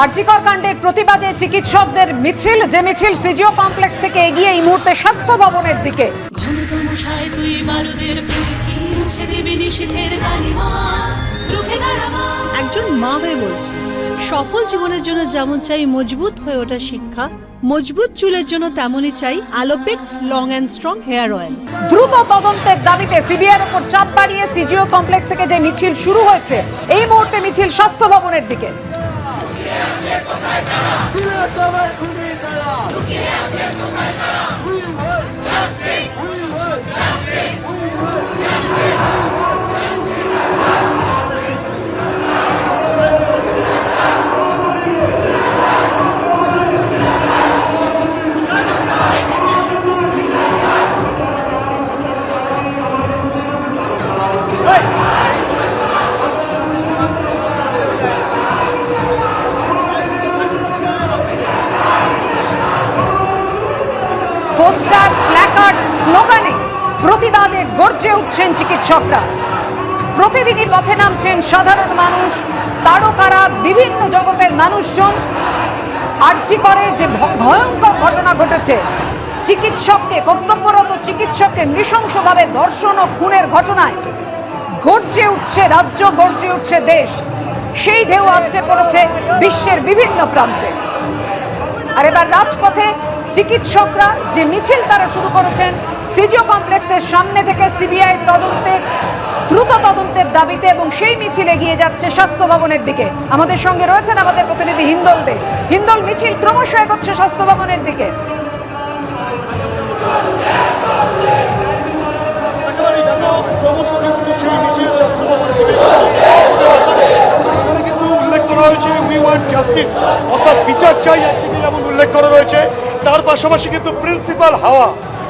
আরজিকর কাণ্ডের প্রতিবাদে চিকিৎসকদের মিছিল, যে মিছিল সিজিও কমপ্লেক্স থেকে এগিয়ে এই মুহূর্তে স্বাস্থ্য ভবনের দিকে। একজন মা হয়ে বলছি, সফল জীবনের জন্য যেমন চাই মজবুত হয়ে ওঠা শিক্ষা, মজবুত চুলের জন্য তেমনই চাই Alopex long and strong hair oil. দ্রুত তদন্তের দাবিতে সিবিআইয়ের উপর চাপ বাড়িয়ে সিজিও কমপ্লেক্স থেকে যে মিছিল শুরু হয়েছে, এই মুহূর্তে মিছিল স্বাস্থ্য ভবনের দিকে। পোস্টার, প্ল্যাকার্ড, স্লোগানে প্রতিবাদে গর্জে উঠছেন চিকিৎসকরা। প্রতিদিনই পথে নামছেন সাধারণ মানুষ, তারকারা, বিভিন্ন জগতের মানুষজন। আরজিকরে যে ভয়ঙ্কর ঘটনা ঘটেছে, চিকিৎসককে, কর্তব্যরত চিকিৎসককে নৃশংসভাবে ধর্ষণ ও খুনের ঘটনায় গর্জে উঠছে রাজ্য, গর্জে উঠছে দেশ। সেই ঢেউ আছড়ে পড়েছে বিশ্বের বিভিন্ন প্রান্তে। আর এবার রাজপথে চিকিৎসকরা যে মিছিল তারা শুরু করেছেন সিজিও কমপ্লেক্সের সামনে থেকে সিবিআই তদন্তের, দ্রুত তদন্তের দাবিতে, এবং সেই মিছিল এগিয়ে যাচ্ছে স্বাস্থ্য ভবনের দিকে। আমাদের সঙ্গে রয়েছেন আমাদের প্রতিনিধি হিন্দল দে। হিন্দল, মিছিল ক্রমশ এগোচ্ছে স্বাস্থ্য ভবনের দিকে। অর্থাৎ বিচার চাই একদিকে যেমন উল্লেখ করা রয়েছে, তার পাশাপাশি কিন্তু প্রিন্সিপাল হাওয়া,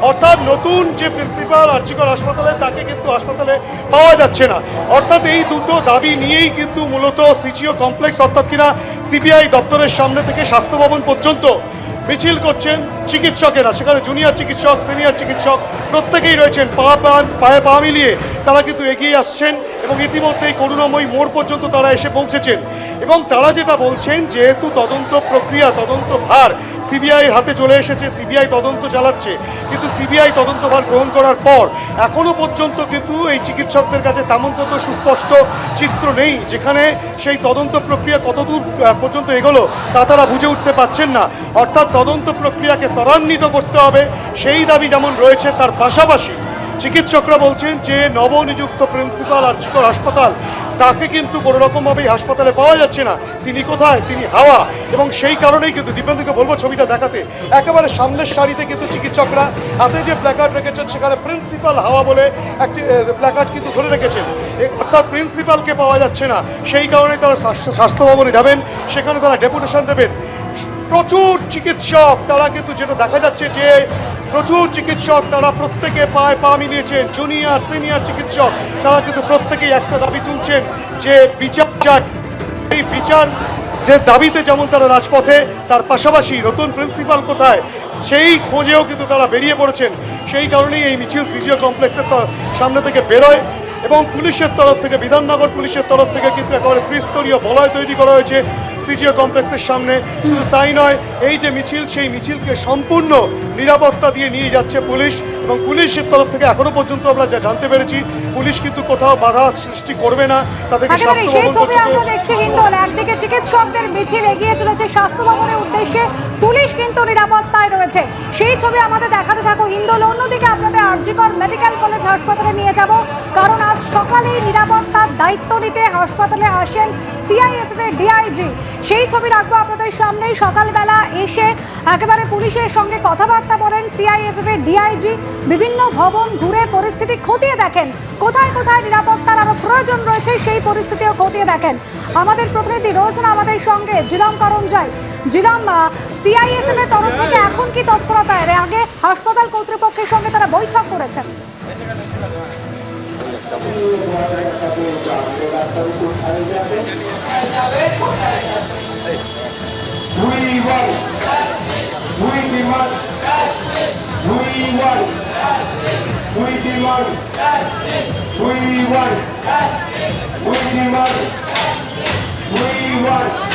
অর্থাৎ নতুন যে প্রিন্সিপাল আরজিকর হাসপাতালে, তাকে কিন্তু হাসপাতালে পাওয়া যাচ্ছে না। অর্থাৎ এই দুটো দাবি নিয়েই কিন্তু মূলত সিজিও কমপ্লেক্স অর্থাৎ কিনা সিবিআই দপ্তরের সামনে থেকে স্বাস্থ্য ভবন পর্যন্ত মিছিল করছেন চিকিৎসকেরা। সেখানে জুনিয়র চিকিৎসক, সিনিয়র চিকিৎসক প্রত্যেকেই রয়েছেন। পায়ে পা মিলিয়ে তারা কিন্তু এগিয়ে আসছেন এবং ইতিমধ্যেই করুণাময়ী মোড় পর্যন্ত তারা এসে পৌঁছেছেন। এবং তারা যেটা বলছেন, যেহেতু তদন্ত প্রক্রিয়া, তদন্ত ভার সিবিআইয়ের হাতে চলে এসেছে, সিবিআই তদন্ত চালাচ্ছে, কিন্তু সিবিআই তদন্তভার গ্রহণ করার পর এখনও পর্যন্ত কিন্তু এই চিকিৎসকদের কাছে তেমন কত সুস্পষ্ট চিত্র নেই, যেখানে সেই তদন্ত প্রক্রিয়া কতদূর পর্যন্ত এগোলো তা তারা বুঝে উঠতে পারছেন না। অর্থাৎ তদন্ত প্রক্রিয়াকে ত্বরান্বিত করতে হবে, সেই দাবি যেমন রয়েছে, তার পাশাপাশি চিকিৎসকরা বলছেন যে নবনিযুক্ত প্রিন্সিপাল আরজিকর হাসপাতাল, তাকে কিন্তু কোনো রকমভাবেই হাসপাতালে পাওয়া যাচ্ছে না। তিনি কোথায়? তিনি হাওয়া। এবং সেই কারণেই কিন্তু দীপেন্দুকে বলবো ছবিটা দেখাতে, একেবারে সামনের সারিতে কিন্তু চিকিৎসকরা হাতে যে প্ল্যাকার্ড রেখেছেন, সেখানে প্রিন্সিপাল হাওয়া বলে একটি প্ল্যাকার্ড কিন্তু ধরে রেখেছেন। অর্থাৎ প্রিন্সিপালকে পাওয়া যাচ্ছে না, সেই কারণে তারা স্বাস্থ্য ভবনে যাবেন, সেখানে তারা ডেপুটেশন দেবেন। প্রচুর চিকিৎসক, তারা কিন্তু যেটা দেখা যাচ্ছে যে প্রচুর চিকিৎসক তারা প্রত্যেকে পায়ে পা মিলিয়েছেন। জুনিয়র, সিনিয়র চিকিৎসক তারা কিন্তু প্রত্যেকেই একটা দাবি তুলছেন যে বিচার চাই। এই বিচার যে দাবিতে যেমন তারা রাজপথে, তার পাশাপাশি নতুন প্রিন্সিপাল কোথায় সেই খোঁজেও কিন্তু তারা বেরিয়ে পড়েছেন। সেই কারণেই এই মিছিল সিজিও কমপ্লেক্সের সামনে থেকে বেরোয় এবং পুলিশের তরফ থেকে, বিধাননগর পুলিশের তরফ থেকে কিন্তু একেবারে ত্রিস্তরীয় বলয় তৈরি করা হয়েছে সিজিও কমপ্লেক্সের সামনে। শুধু তাই নয়, এই যে মিছিল, সেই মিছিলকে সম্পূর্ণ নিরাপত্তা দিয়ে নিয়ে যাচ্ছে পুলিশ। এবং পুলিশের তরফ থেকে এখনো পর্যন্ত আমরা যা জানতে পেরেছি, পুলিশ কিন্তু কোথাও বাধা সৃষ্টি করবে না তাদেরকে স্বাস্থ্য ভবন পর্যন্ত। দেখছি হিন্দল, একদিকে চিকিৎসকদের মিছিল এগিয়ে চলেছে স্বাস্থ্য ভবনের উদ্দেশ্যে, পুলিশ কিন্তু নিরাপত্তায় রয়েছে, সেই ছবি আমাদের দেখাতে থাকো হিন্দল। অন্যদিকে আপনাদের আরজিকর মেডিকেল কলেজ হাসপাতালে নিয়ে যাব, কারণ আজ সকালেই নিরাপত্তার দায়িত্ব নিতে হাসপাতালে আসেন সিআইএসএফ এর ডিআইজি। সেই ছবি রাখবো আপনাদের সামনেই। সকালবেলা এসে একেবারে পুলিশের সঙ্গে কথাবার্তা বলেন সিআইএসএফ এর ডিআইজি, বিভিন্ন ভবন ঘুরে পরিস্থিতি খতিয়ে দেখেন, কোথায় কোথায় নিরাপত্তার আরো প্রয়োজন রয়েছে সেই পরিস্থিতিও খতিয়ে দেখেন। আমাদের প্রতিনিধি রয়েছেন আমাদের সঙ্গে জিলাম করঞ্জাই। জিলাম, সিআইএসএফ এর তরফ থেকে এখন কি তৎপরতা? এর আগে হাসপাতাল কর্তৃপক্ষের সঙ্গে তারা বৈঠক করেছেন। We want